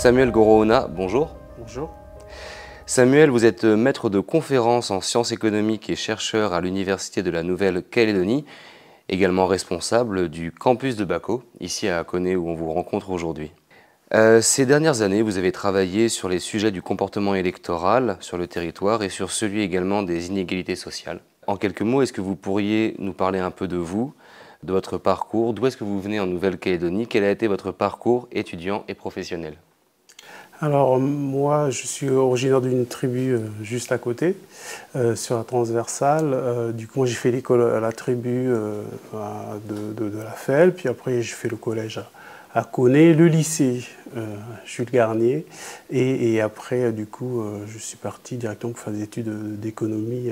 Samuel Gorohona, bonjour. Bonjour. Samuel, vous êtes maître de conférences en sciences économiques et chercheur à l'Université de la Nouvelle-Calédonie, également responsable du campus de Bako, ici à Koné où on vous rencontre aujourd'hui. Ces dernières années, vous avez travaillé sur les sujets du comportement électoral sur le territoire et sur celui également des inégalités sociales. En quelques mots, est-ce que vous pourriez nous parler un peu de vous, de votre parcours, d'où est-ce que vous venez en Nouvelle-Calédonie, quel a été votre parcours étudiant et professionnel? Alors moi, je suis originaire d'une tribu juste à côté, sur la transversale. Du coup, moi, j'ai fait l'école à la tribu de la Felle, puis après j'ai fait le collège à Koné, le lycée Jules Garnier, et après du coup, je suis parti directement pour faire des études d'économie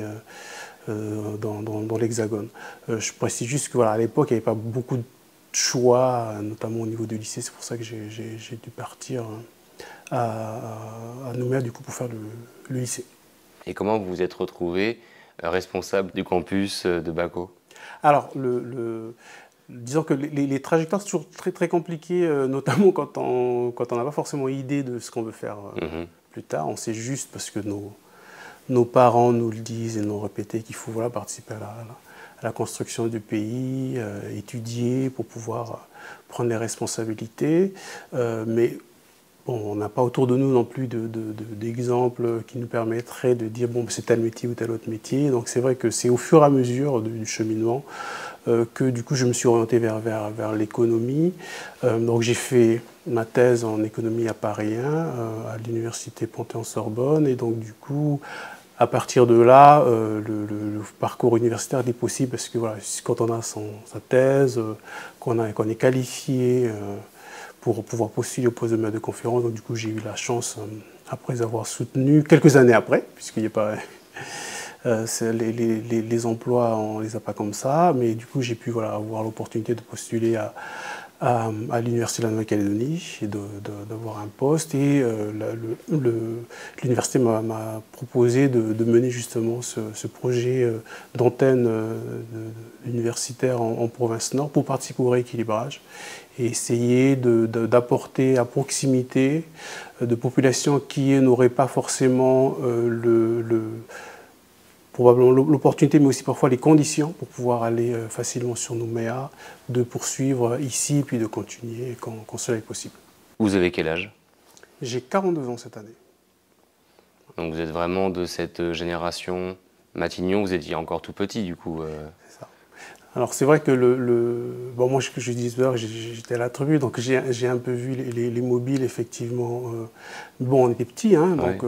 dans l'Hexagone. Je précise juste que voilà, à l'époque, il n'y avait pas beaucoup de choix, notamment au niveau du lycée. C'est pour ça que j'ai dû partir à Nouméa du coup pour faire le lycée. Et comment vous vous êtes retrouvé responsable du campus de Bako? Alors, disons que les trajectoires sont toujours très compliquées, notamment quand on n'a pas forcément idée de ce qu'on veut faire plus tard. On sait juste parce que nos parents nous le disent et nous ont répété qu'il faut participer à la construction du pays, étudier pour pouvoir prendre les responsabilités. Mais bon, on n'a pas autour de nous non plus d'exemples qui nous permettraient de dire bon, c'est tel métier ou tel autre métier. Donc c'est vrai que c'est au fur et à mesure du cheminement que du coup je me suis orienté vers l'économie. Donc j'ai fait ma thèse en économie à Paris 1 à l'université Panthéon-Sorbonne, et donc du coup à partir de là, le parcours universitaire est possible parce que voilà, quand on a sa thèse, qu'on est qualifié pour pouvoir postuler au poste de maître de conférence. Donc du coup, j'ai eu la chance, après avoir soutenu, quelques années après, puisqu'il n'y a pas... les emplois, on ne les a pas comme ça, mais du coup, j'ai pu avoir l'opportunité de postuler à l'Université de la Nouvelle-Calédonie et d'avoir un poste. Et l'université m'a proposé de mener justement ce projet d'antenne universitaire en province nord pour participer au rééquilibrage et essayer d'apporter à proximité de populations qui n'auraient pas forcément probablement l'opportunité, mais aussi parfois les conditions pour pouvoir aller facilement sur Nouméa, de poursuivre ici, puis de continuer quand cela est possible. Vous avez quel âge? J'ai 42 ans cette année. Donc vous êtes vraiment de cette génération Matignon, vous étiez encore tout petit du coup. C'est ça. Alors c'est vrai que bon, moi je disais tout à l'heure, j'étais à la tribu, donc j'ai un peu vu les mobiles effectivement. Bon, on était petits, hein, donc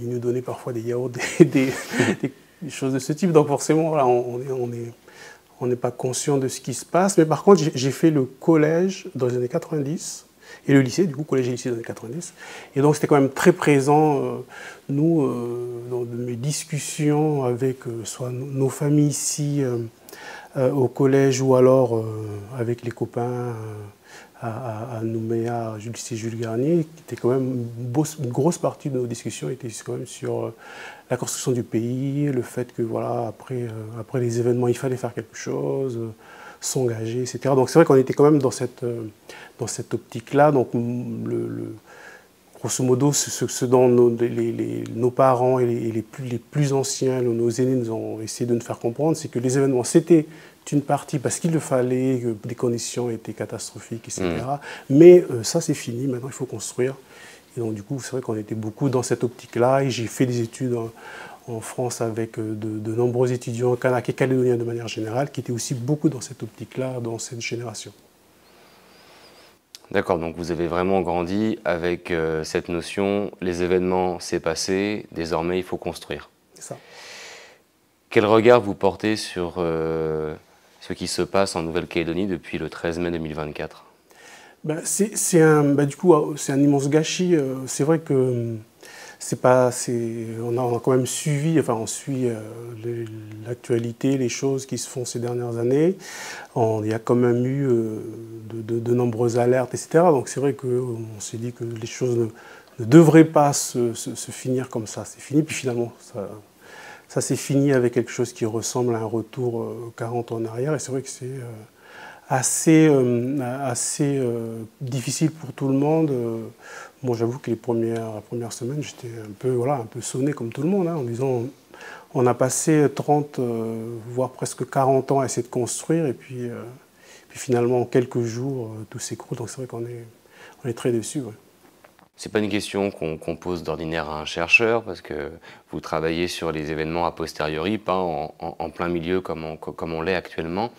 ils nous donnaient parfois des yaourts, des choses de ce type, donc forcément voilà, on n'est pas conscient de ce qui se passe. Mais par contre, j'ai fait le collège dans les années 90 et le lycée, du coup, collège et lycée dans les années 90. Et donc, c'était quand même très présent, nous, dans mes discussions avec soit nos familles ici au collège ou alors avec les copains à Nouméa, lycée Jules Garnier, qui était quand même une grosse partie de nos discussions était quand même sur la construction du pays, le fait que voilà, après les événements, il fallait faire quelque chose, s'engager, etc. Donc c'est vrai qu'on était quand même dans cette optique-là. Donc grosso modo, ce dont nos parents et les plus anciens, nos aînés nous ont essayé de nous faire comprendre, c'est que les événements, c'était une partie parce qu'il le fallait, que les conditions étaient catastrophiques, etc. Mais ça, c'est fini, maintenant il faut construire. Et donc du coup, c'est vrai qu'on était beaucoup dans cette optique-là, et j'ai fait des études en France avec de nombreux étudiants kanaks et calédoniens de manière générale, qui étaient aussi beaucoup dans cette optique-là, dans cette génération. D'accord, donc vous avez vraiment grandi avec cette notion, les événements c'est passé, désormais il faut construire. C'est ça. Quel regard vous portez sur ce qui se passe en Nouvelle-Calédonie depuis le 13 mai 2024? C'est un immense gâchis. C'est vrai que on a quand même suivi, enfin on suit l'actualité, les choses qui se font ces dernières années. Il y a quand même eu de nombreuses alertes, etc. Donc c'est vrai qu'on s'est dit que les choses ne devraient pas se finir comme ça. C'est fini, puis finalement ça s'est fini avec quelque chose qui ressemble à un retour 40 ans en arrière. Et c'est vrai que c'est assez difficile pour tout le monde. Bon, j'avoue que la première semaine, j'étais un peu sonné comme tout le monde, hein, en disant on a passé 30, voire presque 40 ans à essayer de construire, et puis finalement, en quelques jours, tout s'écroule. Donc c'est vrai on est très déçus. Ouais. C'est pas une question qu'on pose d'ordinaire à un chercheur, parce que vous travaillez sur les événements a posteriori, pas en plein milieu comme on l'est actuellement.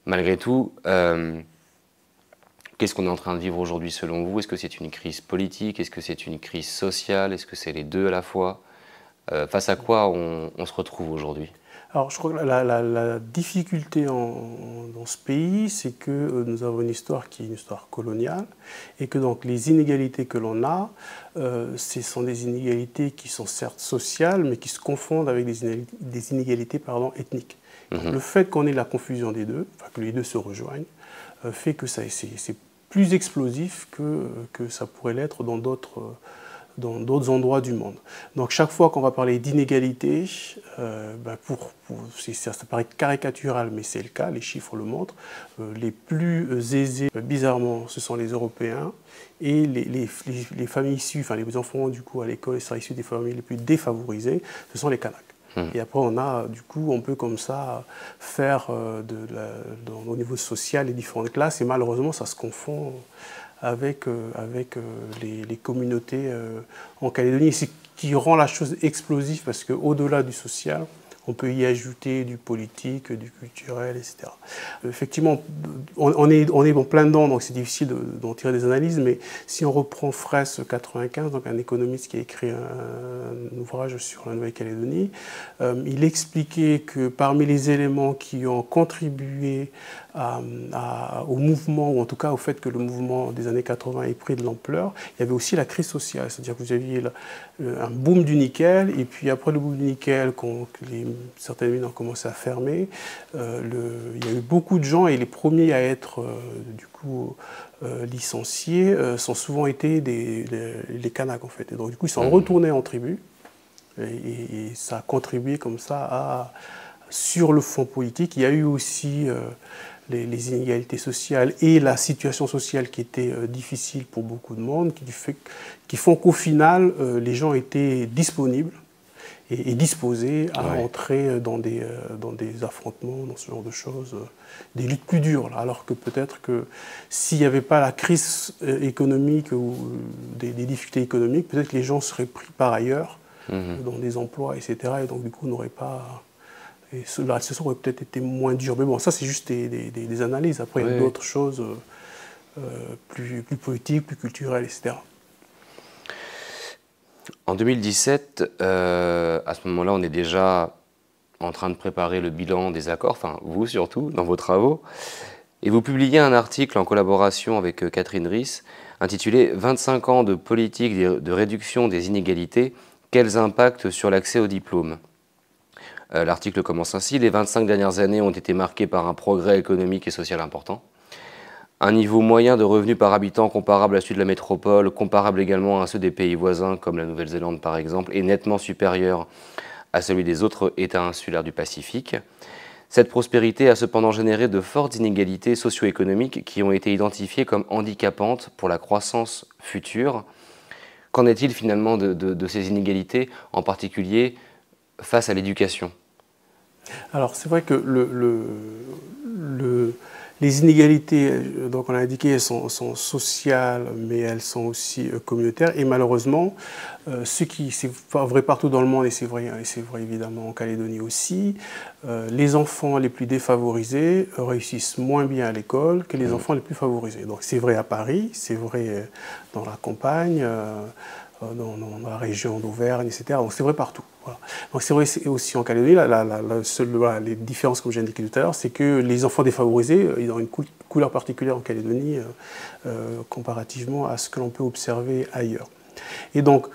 Malgré tout, qu'est-ce qu'on est en train de vivre aujourd'hui selon vous? Est-ce que c'est une crise politique? Est-ce que c'est une crise sociale? Est-ce que c'est les deux à la fois? Face à quoi on se retrouve aujourd'hui? Alors, je crois que la difficulté dans ce pays, c'est que nous avons une histoire qui est une histoire coloniale, et que donc les inégalités que l'on a, ce sont des inégalités qui sont certes sociales, mais qui se confondent avec des inégalités ethniques. Donc, le fait qu'on ait la confusion des deux, enfin, que les deux se rejoignent, fait que c'est plus explosif que ça pourrait l'être dans d'autres endroits du monde. Donc chaque fois qu'on va parler d'inégalité, ça paraît caricatural, mais c'est le cas, les chiffres le montrent, les plus aisés, bizarrement, ce sont les Européens, et les familles issues, enfin les enfants du coup à l'école, ils sont issus des familles les plus défavorisées, ce sont les Kanaks. Et après, on peut comme ça faire au niveau social les différentes classes, et malheureusement, ça se confond avec les communautés en Calédonie. C'est ce qui rend la chose explosive, parce qu'au-delà du social, on peut y ajouter du politique, du culturel, etc. Effectivement, on est en plein dedans, donc c'est difficile d'en tirer des analyses, mais si on reprend Fraisse 95, donc un économiste qui a écrit un ouvrage sur la Nouvelle-Calédonie, il expliquait que parmi les éléments qui ont contribué au mouvement, ou en tout cas au fait que le mouvement des années 80 ait pris de l'ampleur, il y avait aussi la crise sociale. C'est-à-dire que vous aviez un boom du nickel, et puis après le boom du nickel, certaines mines ont commencé à fermer, il y a eu beaucoup de gens, et les premiers à être licenciés sont souvent été les Kanaks en fait. Et donc du coup ils sont retournés en tribu, et ça a contribué comme ça sur le fond politique. Il y a eu aussi les inégalités sociales et la situation sociale qui était difficile pour beaucoup de monde, qui font qu'au final, les gens étaient disponibles et disposés à entrer dans des affrontements, dans ce genre de choses, des luttes plus dures. Là. Alors que peut-être que s'il n'y avait pas la crise économique ou des difficultés économiques, peut-être que les gens seraient pris par ailleurs dans des emplois, etc. Et donc du coup, on n'aurait pas... Et la situation aurait peut-être été moins dure. Mais bon, ça, c'est juste des analyses. Après, il y a d'autres choses plus politiques, plus culturelles, etc. En 2017, à ce moment-là, on est déjà en train de préparer le bilan des accords, enfin vous surtout, dans vos travaux. Et vous publiez un article en collaboration avec Catherine Riss, intitulé « 25 ans de politique de réduction des inégalités, quels impacts sur l'accès au diplôme ?» L'article commence ainsi: « Les 25 dernières années ont été marquées par un progrès économique et social important. Un niveau moyen de revenus par habitant comparable à celui de la métropole, comparable également à ceux des pays voisins, comme la Nouvelle-Zélande par exemple, et nettement supérieur à celui des autres États insulaires du Pacifique. Cette prospérité a cependant généré de fortes inégalités socio-économiques qui ont été identifiées comme handicapantes pour la croissance future. » Qu'en est-il finalement de ces inégalités, en particulier face à l'éducation ? Alors c'est vrai que les inégalités, donc on a indiqué, elles sont sociales, mais elles sont aussi communautaires. Et malheureusement, c'est vrai partout dans le monde, et c'est vrai évidemment en Calédonie aussi, les enfants les plus défavorisés réussissent moins bien à l'école que les enfants les plus favorisés. Donc c'est vrai à Paris, c'est vrai dans la campagne, dans la région d'Auvergne, etc. Donc c'est vrai partout. Voilà. Donc c'est vrai aussi en Calédonie, les différences, comme j'ai indiqué tout à l'heure, c'est que les enfants défavorisés, ils ont une couleur particulière en Calédonie comparativement à ce que l'on peut observer ailleurs. Et donc,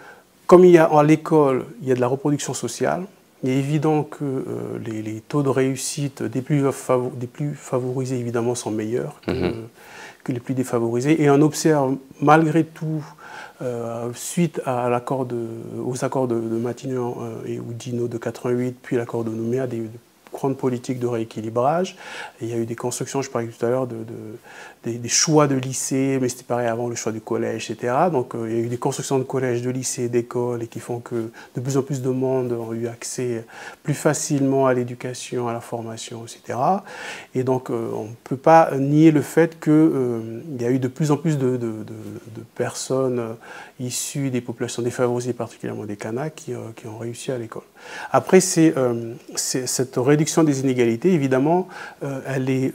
comme à l'école, il y a de la reproduction sociale, il est évident que les taux de réussite des plus favorisés, évidemment, sont meilleurs que les plus défavorisés. Et on observe malgré tout, suite aux accords de Matignon et Oudinot de 88, puis l'accord de Nouméa, des grande politique de rééquilibrage. Et il y a eu des constructions, je parlais tout à l'heure, des choix de lycées, mais c'était pareil avant le choix du collège, etc. Donc il y a eu des constructions de collèges, de lycées, d'écoles, et qui font que de plus en plus de monde ont eu accès plus facilement à l'éducation, à la formation, etc. Et donc on ne peut pas nier le fait qu'il y a eu de plus en plus de personnes issues des populations défavorisées, particulièrement des Kanaks, qui ont réussi à l'école. Après, cette réduction des inégalités, évidemment, elle est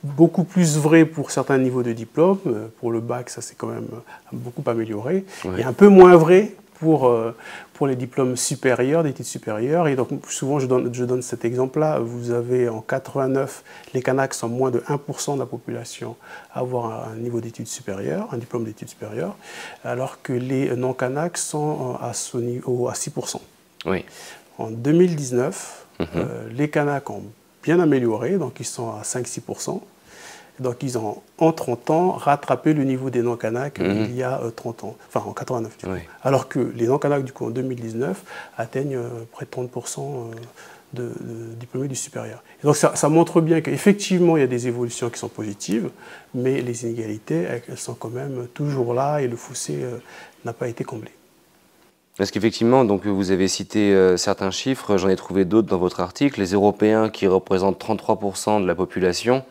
beaucoup plus vraie pour certains niveaux de diplôme. Pour le bac, ça s'est quand même beaucoup amélioré. Oui. Et un peu moins vrai pour les diplômes supérieurs, d'études supérieures. Et donc, souvent, je donne cet exemple-là. Vous avez en 89, les Kanaks sont moins de 1% de la population à avoir un niveau d'études supérieures, un diplôme d'études supérieures, alors que les non-Kanaks sont à 6%. Oui. En 2019, les Kanaks ont bien amélioré, donc ils sont à 5-6%. Donc ils ont, en 30 ans, rattrapé le niveau des non-Kanaks il y a 30 ans, enfin en 89 du coup. Oui. Alors que les non-Kanaks, du coup, en 2019, atteignent près de 30% de diplômés du supérieur. Et donc ça montre bien qu'effectivement, il y a des évolutions qui sont positives, mais les inégalités, elles sont quand même toujours là et le fossé n'a pas été comblé. Parce qu'effectivement, donc vous avez cité certains chiffres, j'en ai trouvé d'autres dans votre article. Les Européens qui représentent 33% de la population,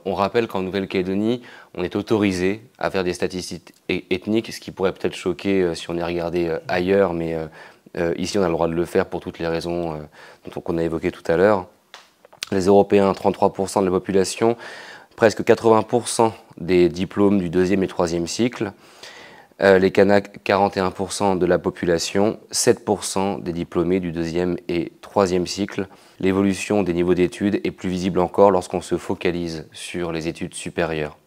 on rappelle qu'en Nouvelle-Calédonie, on est autorisé à faire des statistiques ethniques, ce qui pourrait peut-être choquer si on est regardé ailleurs, mais ici on a le droit de le faire pour toutes les raisons qu'on a évoquées tout à l'heure. Les Européens, 33% de la population, presque 80% des diplômes du 2e et 3e cycle. Les Kanaks, 41% de la population, 7% des diplômés du 2e et 3e cycle. L'évolution des niveaux d'études est plus visible encore lorsqu'on se focalise sur les études supérieures.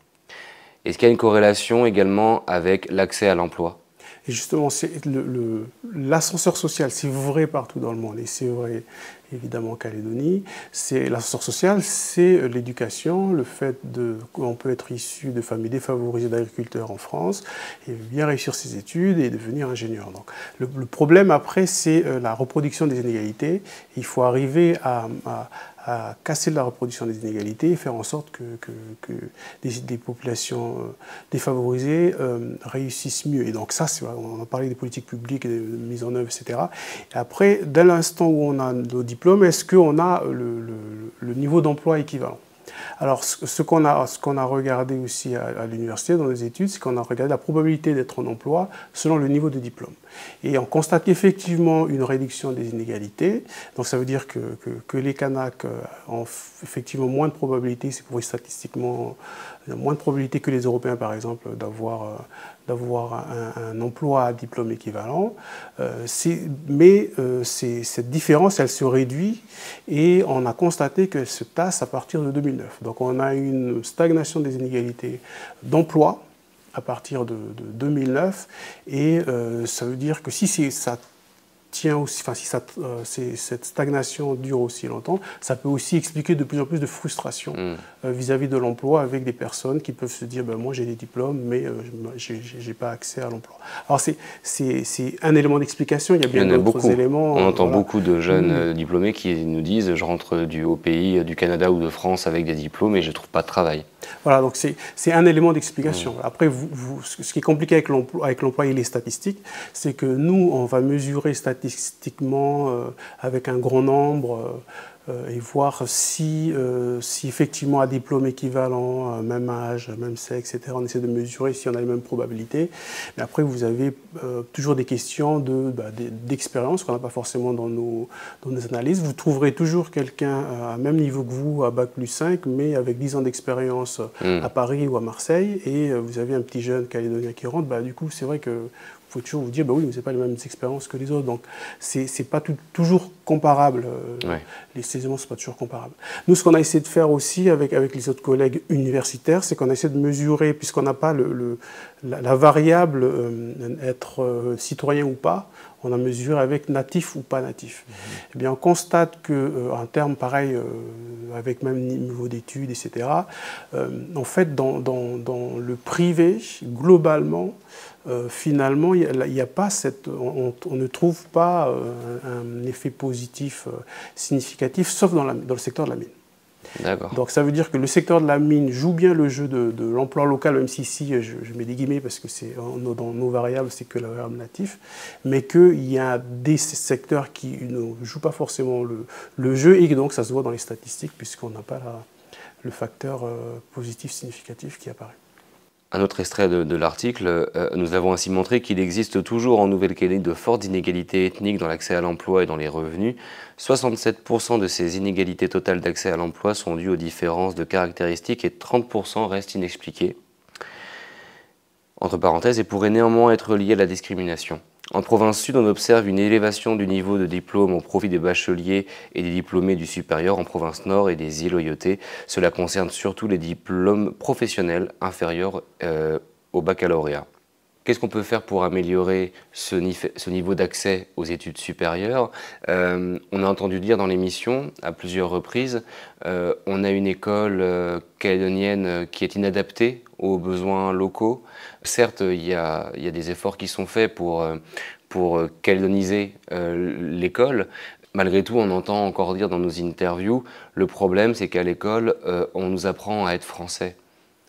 Est-ce qu'il y a une corrélation également avec l'accès à l'emploi ? Et justement, l'ascenseur social, c'est vrai partout dans le monde, et c'est vrai évidemment en Calédonie. L'ascenseur social, c'est l'éducation, le fait qu'on peut être issu de familles défavorisées d'agriculteurs en France, et bien réussir ses études et devenir ingénieur. Donc, le problème après, c'est la reproduction des inégalités. Il faut arriver à casser la reproduction des inégalités et faire en sorte que des populations défavorisées réussissent mieux. Et donc ça, on a parlé des politiques publiques, de mise en œuvre, etc. Et après, dès l'instant où on a nos diplômes, est-ce qu'on a le niveau d'emploi équivalent ? Alors, ce qu'on a regardé aussi à l'université, dans les études, c'est qu'on a regardé la probabilité d'être en emploi selon le niveau de diplôme. Et on constate effectivement une réduction des inégalités. Donc, ça veut dire que les Kanaks ont effectivement moins de probabilité, c'est prouvé statistiquement, moins de probabilité que les Européens, par exemple, d'avoir un emploi à diplôme équivalent. Mais cette différence, elle se réduit et on a constaté que se tasse à partir de 2009. Donc on a une stagnation des inégalités d'emploi à partir de 2009 et ça veut dire que si ça tient aussi, enfin, si cette stagnation dure aussi longtemps, ça peut aussi expliquer de plus en plus de frustration vis-à-vis de l'emploi avec des personnes qui peuvent se dire moi j'ai des diplômes mais je n'ai pas accès à l'emploi. Alors c'est un élément d'explication, il y a bien d'autres éléments. On entend beaucoup de jeunes diplômés qui nous disent je rentre au pays du Canada ou de France avec des diplômes et je ne trouve pas de travail. Voilà, donc c'est un élément d'explication. Après, ce qui est compliqué avec l'emploi et les statistiques, c'est que nous, on va mesurer statistiquement avec un grand nombre et voir si effectivement à diplôme équivalent, même âge, même sexe, etc., on essaie de mesurer si on a les mêmes probabilités. Mais après, vous avez toujours des questions d'expérience qu'on n'a pas forcément dans nos analyses. Vous trouverez toujours quelqu'un à même niveau que vous, à Bac plus 5, mais avec 10 ans d'expérience à Paris ou à Marseille, et vous avez un petit jeune calédonien qui rentre, du coup, c'est vrai que il faut toujours vous dire, oui, mais ce n'est pas les mêmes expériences que les autres. Donc, ce n'est pas toujours comparable. Les éléments ne sont pas toujours comparables. Nous, ce qu'on a essayé de faire aussi avec les autres collègues universitaires, c'est qu'on a essayé de mesurer, puisqu'on n'a pas la variable être citoyen ou pas, on a mesuré avec natif ou pas natif. Eh bien, on constate qu'en termes pareil, avec même niveau d'études, etc., en fait, dans le privé, globalement, finalement, il y a pas on ne trouve pas un effet positif significatif, sauf dans le secteur de la mine. Donc ça veut dire que le secteur de la mine joue bien le jeu de l'emploi local, même si ici je mets des guillemets parce que dans nos variables, c'est que la variable natif, mais qu'il y a des secteurs qui ne jouent pas forcément le jeu et que donc ça se voit dans les statistiques puisqu'on n'a pas le facteur positif significatif qui apparaît. Un autre extrait de l'article, nous avons ainsi montré qu'il existe toujours en Nouvelle-Calédonie de fortes inégalités ethniques dans l'accès à l'emploi et dans les revenus. 67% de ces inégalités totales d'accès à l'emploi sont dues aux différences de caractéristiques et 30% restent inexpliquées. Entre parenthèses, et pourraient néanmoins être liées à la discrimination. En province sud, on observe une élévation du niveau de diplôme au profit des bacheliers et des diplômés du supérieur en province nord et des îles Loyauté. Cela concerne surtout les diplômes professionnels inférieurs au baccalauréat. Qu'est-ce qu'on peut faire pour améliorer ce niveau d'accès aux études supérieures? On a entendu dire dans l'émission à plusieurs reprises, on a une école calédonienne qui est inadaptée aux besoins locaux. Certes, il y a des efforts qui sont faits pour calédoniser l'école. Malgré tout, on entend encore dire dans nos interviews, le problème c'est qu'à l'école, on nous apprend à être français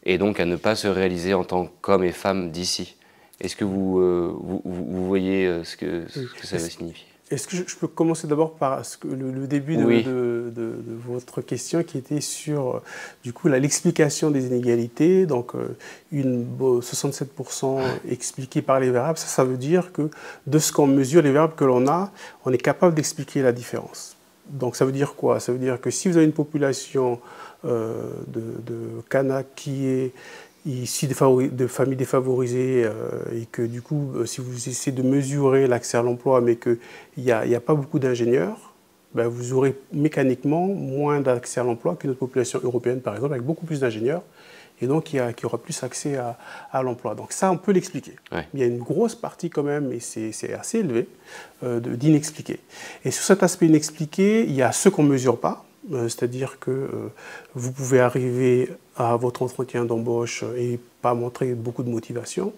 et donc à ne pas se réaliser en tant qu'hommes et femmes d'ici. Est-ce que vous voyez ce que ça veut signifier? Est-ce que je peux commencer d'abord par le début de votre question qui était sur du coup l'explication des inégalités, donc 67% expliqués par les variables, ça veut dire que de ce qu'on mesure, les variables que l'on a, on est capable d'expliquer la différence. Donc ça veut dire quoi? Ça veut dire que si vous avez une population de Kanak qui est ici de familles défavorisées et que du coup, si vous essayez de mesurer l'accès à l'emploi mais qu'il n'y a pas beaucoup d'ingénieurs, ben vous aurez mécaniquement moins d'accès à l'emploi qu'une autre population européenne par exemple avec beaucoup plus d'ingénieurs et donc qui aura plus accès à l'emploi. Donc ça, on peut l'expliquer. Ouais. Il y a une grosse partie quand même, et c'est assez élevé, d'inexpliqué. Et sur cet aspect inexpliqué, il y a ceux qu'on ne mesure pas. C'est-à-dire que vous pouvez arriver à votre entretien d'embauche et pas montrer beaucoup de motivation,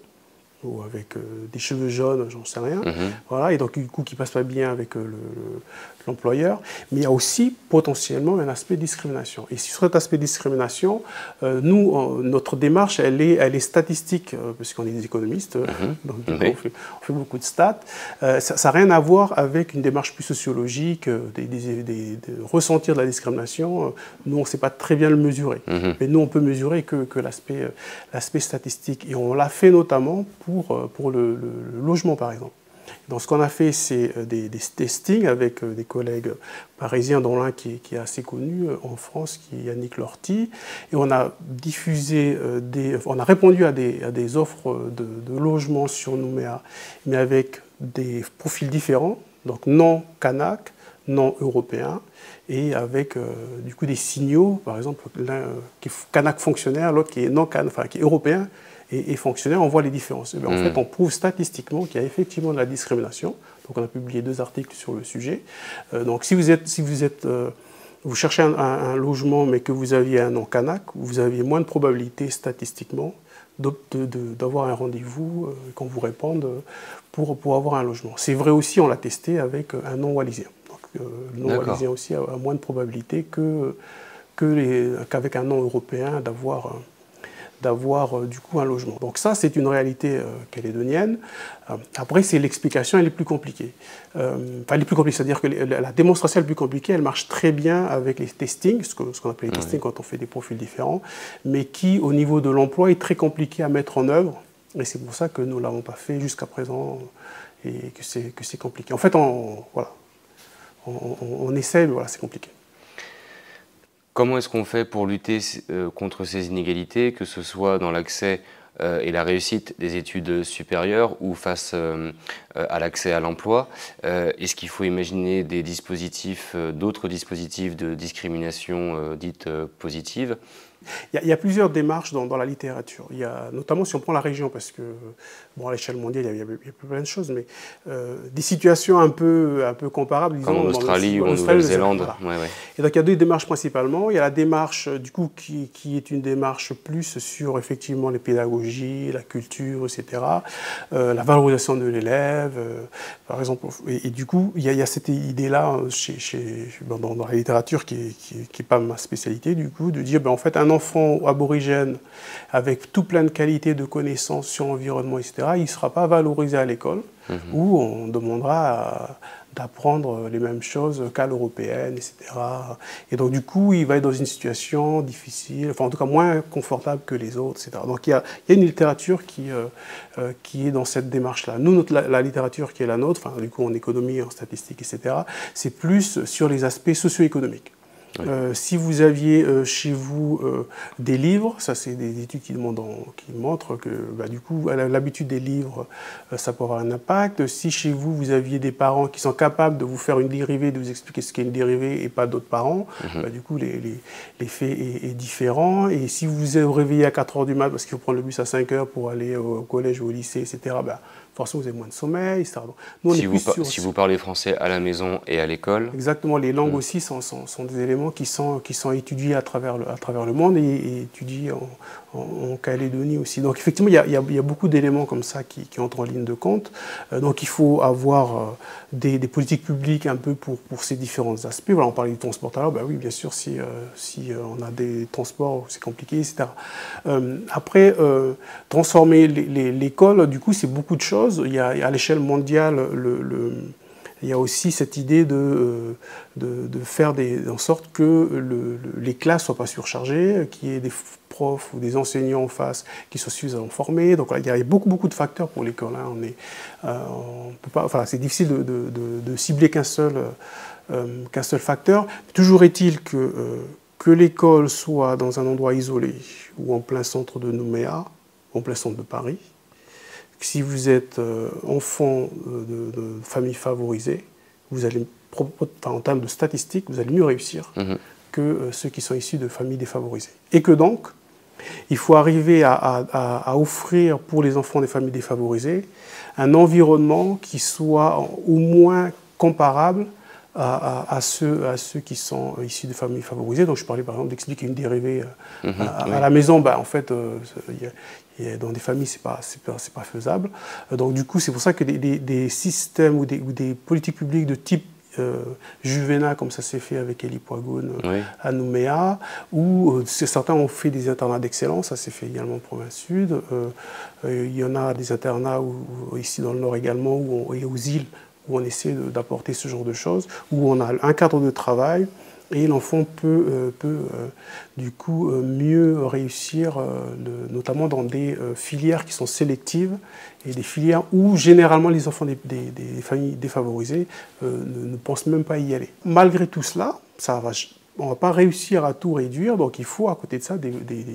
ou avec des cheveux jaunes, j'en sais rien. Voilà, et donc du coup qui ne passe pas bien avec l'employeur. Mais il y a aussi potentiellement un aspect de discrimination. Et sur cet aspect de discrimination, nous, notre démarche, elle est statistique, parce qu'on est des économistes, donc on fait beaucoup de stats. Ça n'a rien à voir avec une démarche plus sociologique, de ressentir de la discrimination. Nous, on ne sait pas très bien le mesurer. Mais nous, on peut mesurer que l'aspect statistique. Et on l'a fait notamment pour le logement, par exemple. Donc, ce qu'on a fait, c'est des testings avec des collègues parisiens, dont l'un qui est assez connu en France, qui est Yannick Lorty. Et on a diffusé, on a répondu à des offres de logement sur Nouméa, mais avec des profils différents, donc non kanak, non européen, et avec du coup des signaux, par exemple, l'un qui est kanak fonctionnaire, l'autre qui est non kanak, enfin qui est européen, et fonctionnaire, on voit les différences. En fait, on prouve statistiquement qu'il y a effectivement de la discrimination. Donc, on a publié 2 articles sur le sujet. Donc, si vous cherchez un logement, mais que vous aviez un nom kanak, vous aviez moins de probabilité statistiquement d'avoir un rendez-vous qu'on vous réponde pour avoir un logement. C'est vrai aussi, on l'a testé avec un nom wallisien. Donc, le nom wallisien aussi a moins de probabilité qu'avec un nom européen d'avoir du coup un logement. Donc ça, c'est une réalité calédonienne. Après, c'est l'explication, elle est plus compliquée. Enfin, elle est plus compliquée, c'est-à-dire que la démonstration est plus compliquée, elle marche très bien avec les testings, ce qu'on appelle les testings quand on fait des profils différents, mais qui, au niveau de l'emploi, est très compliqué à mettre en œuvre. Et c'est pour ça que nous ne l'avons pas fait jusqu'à présent et que c'est compliqué. En fait, on essaie, mais voilà, c'est compliqué. Comment est-ce qu'on fait pour lutter contre ces inégalités, que ce soit dans l'accès et la réussite des études supérieures ou face à l'accès à l'emploi? Est-ce qu'il faut imaginer d'autres dispositifs de discrimination dite positive? Il y a plusieurs démarches dans la littérature. Il y a, notamment si on prend la région, parce que, bon, à l'échelle mondiale, il y a plein de choses, mais des situations un peu comparables, disons. Comme en Australie ou en Nouvelle-Zélande. Voilà. Ouais, ouais. Et donc, il y a deux démarches principalement. Il y a la démarche, du coup, qui est une démarche plus sur, effectivement, les pédagogies, la culture, etc., la valorisation de l'élève, par exemple. Et du coup, il y a cette idée-là dans la littérature qui n'est pas ma spécialité, du coup, de dire, ben, en fait, un enfant aborigène avec tout plein de qualités, de connaissances sur l'environnement, etc., il ne sera pas valorisé à l'école, où on demandera d'apprendre les mêmes choses qu'à l'européenne, etc. Et donc, du coup, il va être dans une situation difficile, enfin, en tout cas, moins confortable que les autres, etc. Donc, il y a une littérature qui est dans cette démarche-là. Nous, la littérature qui est la nôtre, enfin, du coup, en économie, en statistique, etc., c'est plus sur les aspects socio-économiques. Oui. Si vous aviez chez vous des livres, ça c'est des études qui montrent que bah, du coup l'habitude des livres ça peut avoir un impact. Si chez vous vous aviez des parents qui sont capables de vous faire une dérivée, de vous expliquer ce qu'est une dérivée et pas d'autres parents, bah, du coup l'effet est différent. Et si vous vous réveillez à 4 h du mat parce qu'il faut prendre le bus à 5 h pour aller au collège ou au lycée, etc., bah, forcément vous avez moins de sommeil, etc. Nous, si vous parlez français à la maison et à l'école. Exactement, les langues aussi sont des éléments qui sont étudiés à travers le monde et étudiés en Calédonie aussi. Donc effectivement, il y a beaucoup d'éléments comme ça qui entrent en ligne de compte. Donc il faut avoir des politiques publiques un peu pour ces différents aspects. Voilà, on parlait du transport tout à l'heure, bah oui, bien sûr, si on a des transports, c'est compliqué, etc. Après, transformer l'école, du coup, c'est beaucoup de choses. Il y a à l'échelle mondiale il y a aussi cette idée de faire en sorte que les classes ne soient pas surchargées, qu'il y ait des profs ou des enseignants en face qui soient suffisamment formés. Donc là, il y a beaucoup de facteurs pour l'école. Hein. C'est difficile de cibler qu'un seul facteur. Toujours est-il que l'école soit dans un endroit isolé ou en plein centre de Nouméa, en plein centre de Paris. Si vous êtes enfant de famille favorisée, vous allez, en termes de statistiques, vous allez mieux réussir que ceux qui sont issus de familles défavorisées. Et que donc, il faut arriver à offrir pour les enfants des familles défavorisées un environnement qui soit au moins comparable à ceux qui sont issus de familles favorisées. Donc je parlais par exemple d'expliquer une dérivée à la maison. Bah, en fait, dans des familles, c'est pas faisable. Donc du coup, c'est pour ça que des systèmes ou des politiques publiques de type Juvena, comme ça s'est fait avec Elie Poigoun à Nouméa, où certains ont fait des internats d'excellence, ça s'est fait également en province sud. Il y en a des internats ici dans le nord également, et aux îles, où on essaie d'apporter ce genre de choses, où on a un cadre de travail et l'enfant peut du coup mieux réussir, notamment dans des filières qui sont sélectives et des filières où généralement les enfants des familles défavorisées ne pensent même pas y aller. Malgré tout cela, on ne va pas réussir à tout réduire, donc il faut à côté de ça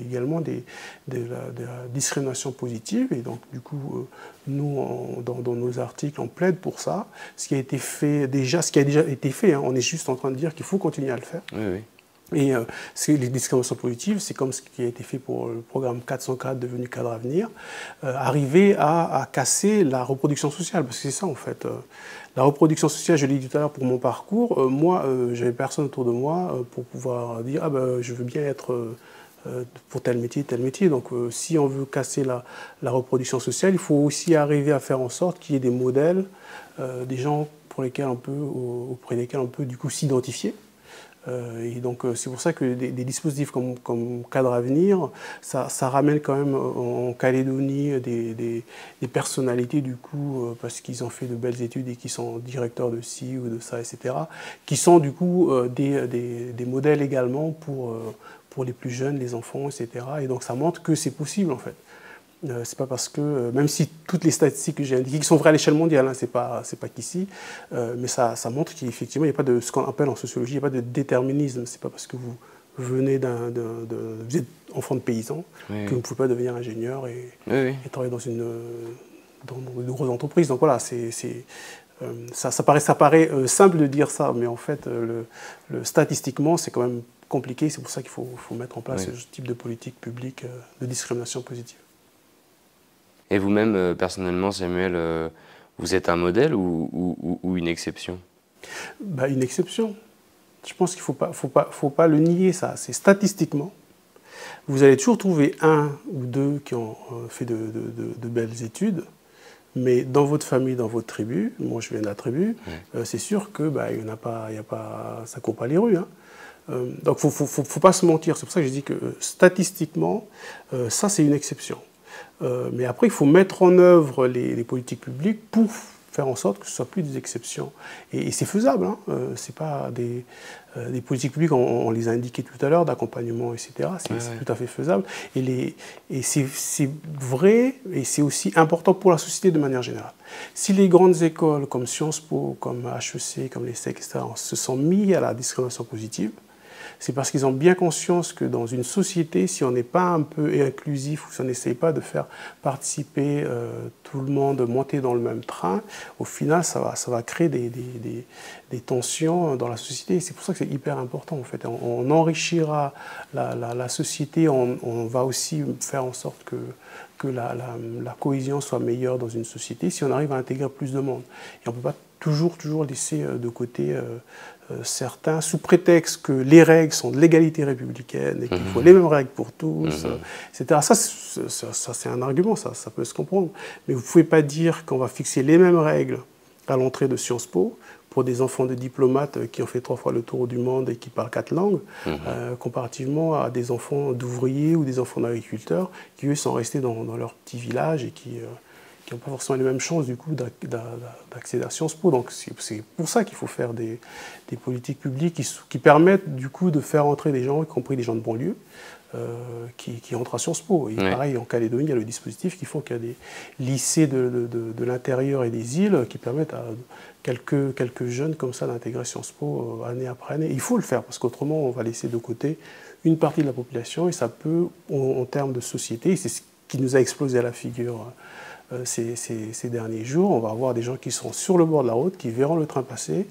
également de la discrimination positive. Et donc du coup, nous, dans nos articles, on plaide pour ça. Ce qui a déjà été fait, hein, on est juste en train de dire qu'il faut continuer à le faire. Oui, oui. Et les discriminations positives, c'est comme ce qui a été fait pour le programme 404 devenu Cadre Avenir, arriver à casser la reproduction sociale, parce que c'est ça en fait. La reproduction sociale, je l'ai dit tout à l'heure pour mon parcours, moi, j'avais personne autour de moi pour pouvoir dire « Ah ben, je veux bien être pour tel métier, tel métier ». Donc si on veut casser la reproduction sociale, il faut aussi arriver à faire en sorte qu'il y ait des modèles, des gens auprès desquels on peut du coup s'identifier. Et donc c'est pour ça que des dispositifs comme Cadre Avenir, ça ramène quand même en Calédonie des personnalités du coup, parce qu'ils ont fait de belles études et qui sont directeurs de ci ou de ça, etc., qui sont du coup des modèles également pour les plus jeunes, les enfants, etc. Et donc ça montre que c'est possible en fait. C'est pas parce que, même si toutes les statistiques que j'ai indiquées, qui sont vraies à l'échelle mondiale, hein, c'est pas qu'ici, mais ça montre qu'effectivement, il n'y a pas de ce qu'on appelle en sociologie, il n'y a pas de déterminisme. C'est pas parce que vous venez vous êtes enfant de paysan que vous ne pouvez pas devenir ingénieur et travailler dans de grosses entreprises. Donc voilà, ça paraît simple de dire ça, mais en fait, statistiquement, c'est quand même compliqué. C'est pour ça qu'il faut mettre en place ce type de politique publique de discrimination positive. Et vous-même, personnellement, Samuel, vous êtes un modèle ou une exception? Une exception. Je pense qu'il ne faut pas le nier, ça. C'est statistiquement. Vous allez toujours trouver un ou deux qui ont fait de belles études, mais dans votre famille, dans votre tribu, moi je viens de la tribu, c'est sûr que il n'y a pas, ça ne court pas les rues. Hein. Donc il ne faut pas se mentir. C'est pour ça que je dis que statistiquement, ça c'est une exception. Mais après, il faut mettre en œuvre les politiques publiques pour faire en sorte que ce ne soit plus des exceptions. Et c'est faisable. Hein. Ce n'est pas des politiques publiques, on les a indiquées tout à l'heure, d'accompagnement, etc. C'est tout à fait faisable. Et c'est vrai et c'est aussi important pour la société de manière générale. Si les grandes écoles comme Sciences Po, comme HEC, comme l'ESSEC, etc., se sont mis à la discrimination positive, c'est parce qu'ils ont bien conscience que dans une société, si on n'est pas un peu inclusif ou si on n'essaye pas de faire participer tout le monde, monter dans le même train, au final, ça va créer des tensions dans la société. Et c'est pour ça que c'est hyper important, en fait. On enrichira la société, on va aussi faire en sorte que la cohésion soit meilleure dans une société si on arrive à intégrer plus de monde. Et on ne peut pas toujours laisser de côté certains, sous prétexte que les règles sont de l'égalité républicaine et qu'il faut les mêmes règles pour tous, etc. Ça c'est un argument, ça peut se comprendre. Mais vous ne pouvez pas dire qu'on va fixer les mêmes règles à l'entrée de Sciences Po pour des enfants de diplomates qui ont fait 3 fois le tour du monde et qui parlent 4 langues, comparativement à des enfants d'ouvriers ou des enfants d'agriculteurs qui, eux, sont restés dans leur petit village et qui n'ont pas forcément les mêmes chances du coup d'accéder à Sciences Po. Donc c'est pour ça qu'il faut faire des politiques publiques qui permettent du coup de faire entrer des gens, y compris des gens de banlieue, qui entrent à Sciences Po. Et pareil, en Calédonie, il y a le dispositif qui font qu'il y a des lycées de l'intérieur et des îles qui permettent à quelques jeunes comme ça d'intégrer Sciences Po année après année. Il faut le faire parce qu'autrement on va laisser de côté une partie de la population et ça peut, en termes de société, c'est ce qui nous a explosé à la figure ces derniers jours, on va avoir des gens qui seront sur le bord de la route, qui verront le train passer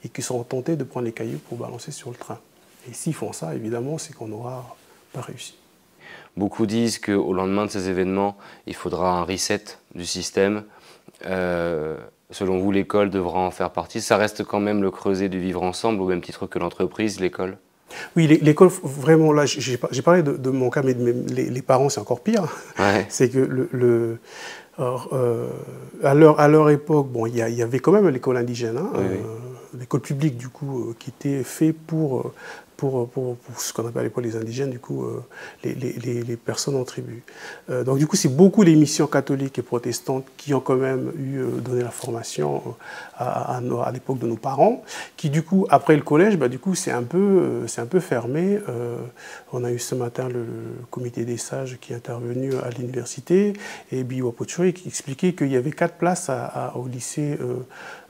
et qui seront tentés de prendre les cailloux pour balancer sur le train. Et s'ils font ça, évidemment, c'est qu'on n'aura pas réussi. Beaucoup disent qu'au lendemain de ces événements, il faudra un reset du système. Selon vous, l'école devra en faire partie. Ça reste quand même le creuset du vivre ensemble, au même titre que l'entreprise, l'école? Oui, l'école, vraiment, là, j'ai parlé de mon cas, mais les parents, c'est encore pire. Ouais. C'est que à leur époque, bon, il y avait quand même l'école indigène, hein, l'école publique, du coup, qui était faite pour ce qu'on appelle à l'époque les indigènes, du coup, les personnes en tribu. Donc, du coup, c'est beaucoup les missions catholiques et protestantes qui ont quand même donné la formation à l'époque de nos parents, qui, du coup, après le collège, du coup, c'est un peu fermé. On a eu ce matin le comité des sages qui est intervenu à l'université, et Biwapochoy qui expliquait qu'il y avait 4 places au lycée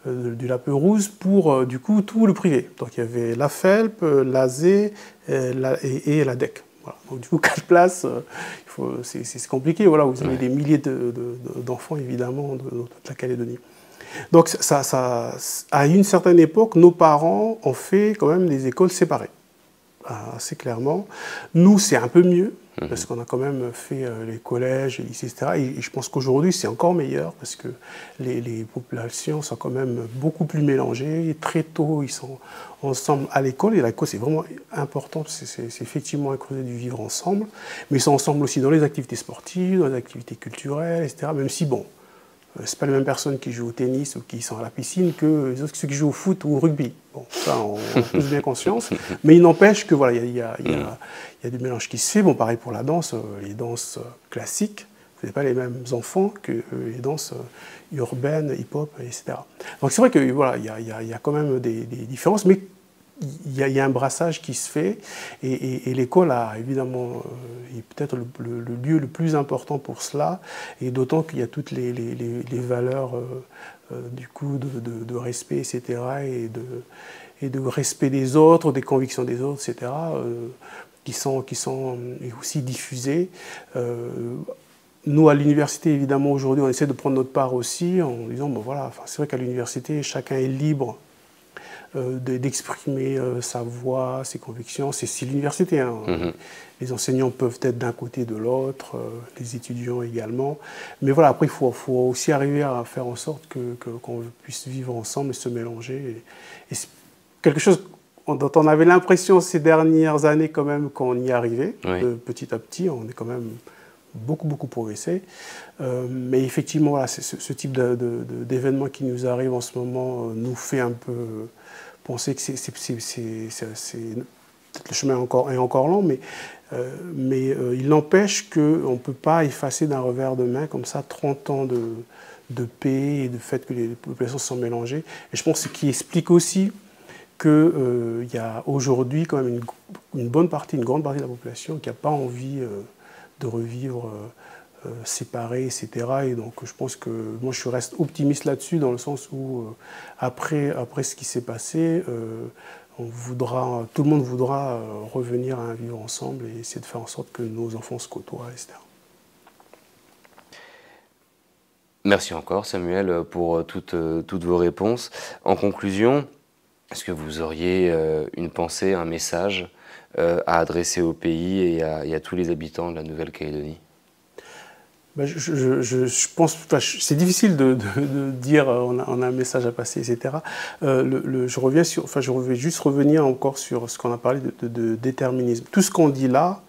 du Lapeyrouse pour, du coup, tout le privé. Donc, il y avait la FELP, l'AZ et la DEC. Voilà. Donc, du coup, 4 places, c'est compliqué. Voilà, vous avez des milliers d'enfants, évidemment, de toute la Calédonie. Donc, à une certaine époque, nos parents ont fait quand même des écoles séparées, assez clairement. Nous, c'est un peu mieux, parce qu'on a quand même fait les collèges, les lycées, etc. Et je pense qu'aujourd'hui, c'est encore meilleur, parce que les populations sont quand même beaucoup plus mélangées. Et très tôt, ils sont ensemble à l'école. Et l'école, c'est vraiment important, c'est effectivement un creuset du vivre ensemble. Mais ils sont ensemble aussi dans les activités sportives, dans les activités culturelles, etc. Même si, bon, c'est pas les mêmes personnes qui jouent au tennis ou qui sont à la piscine que ceux qui jouent au foot ou au rugby. Bon, ça, on a tous bien conscience. Mais il n'empêche que voilà, il y a des mélanges qui se font. Bon, pareil pour la danse, les danses classiques, vous n'avez pas les mêmes enfants que les danses urbaines, hip-hop, etc. Donc c'est vrai que voilà, il y a quand même des différences, mais il y a un brassage qui se fait et l'école a évidemment est peut-être le lieu le plus important pour cela, et d'autant qu'il y a toutes les valeurs du coup de respect, etc. et de respect des autres, des convictions des autres, etc. Qui sont aussi diffusées. Nous, à l'université, évidemment, aujourd'hui, on essaie de prendre notre part aussi en disant, bon voilà, c'est vrai qu'à l'université, chacun est libre d'exprimer sa voix, ses convictions. C'est l'université. Hein. Les enseignants peuvent être d'un côté et de l'autre, les étudiants également. Mais voilà, après, il faut aussi arriver à faire en sorte qu'on puisse vivre ensemble et se mélanger. Et c'est quelque chose dont on avait l'impression ces dernières années quand même qu'on y arrivait. Petit à petit, on est quand même beaucoup progressé. Mais effectivement, voilà, ce type d'événement qui nous arrive en ce moment nous fait un peu penser que peut-être le chemin est encore long, mais il n'empêche qu'on ne peut pas effacer d'un revers de main comme ça 30 ans de paix et de fait que les populations se sont mélangées. Et je pense que ce qui explique aussi qu'il y a aujourd'hui quand même une grande partie de la population qui n'a pas envie de revivre séparés, etc. Et donc je pense que moi je reste optimiste là-dessus dans le sens où après ce qui s'est passé, tout le monde voudra revenir à un vivre ensemble et essayer de faire en sorte que nos enfants se côtoient, etc. Merci encore Samuel pour toutes vos réponses. En conclusion, est-ce que vous auriez une pensée, un message à adresser au pays et à tous les habitants de la Nouvelle-Calédonie? Je pense, c'est difficile de dire on a un message à passer, etc. Je vais juste revenir encore sur ce qu'on a parlé de déterminisme. Tout ce qu'on dit là,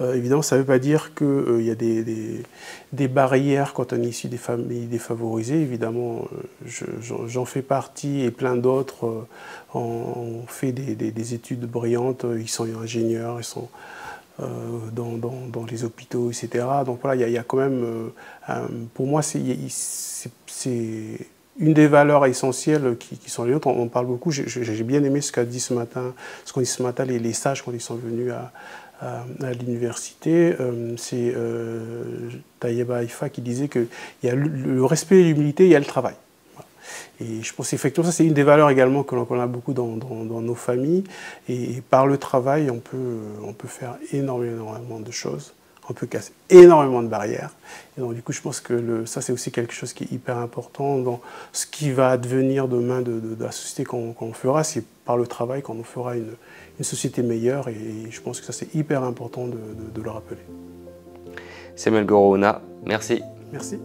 évidemment, ça ne veut pas dire qu'il y a des barrières quand on est issu des familles défavorisées. Évidemment, j'en fais partie et plein d'autres ont fait des études brillantes. Ils sont ingénieurs, ils sont dans les hôpitaux, etc. Donc voilà, il y a quand même, pour moi, c'est une des valeurs essentielles qui sont les nôtres. On parle beaucoup, j'ai bien aimé ce qu'on dit ce matin les sages quand ils sont venus à l'université. C'est Tayeba Haifa qui disait qu'il y a le respect et l'humilité, il y a le travail. Et je pense effectivement ça c'est une des valeurs également qu'on a beaucoup dans nos familles. Et par le travail, on peut faire énormément de choses. On peut casser énormément de barrières. Et donc du coup, je pense que ça c'est aussi quelque chose qui est hyper important dans ce qui va advenir demain de la société qu'on fera. C'est par le travail qu'on fera une société meilleure. Et je pense que ça c'est hyper important de le rappeler. Samuel Goro Ona, merci. Merci.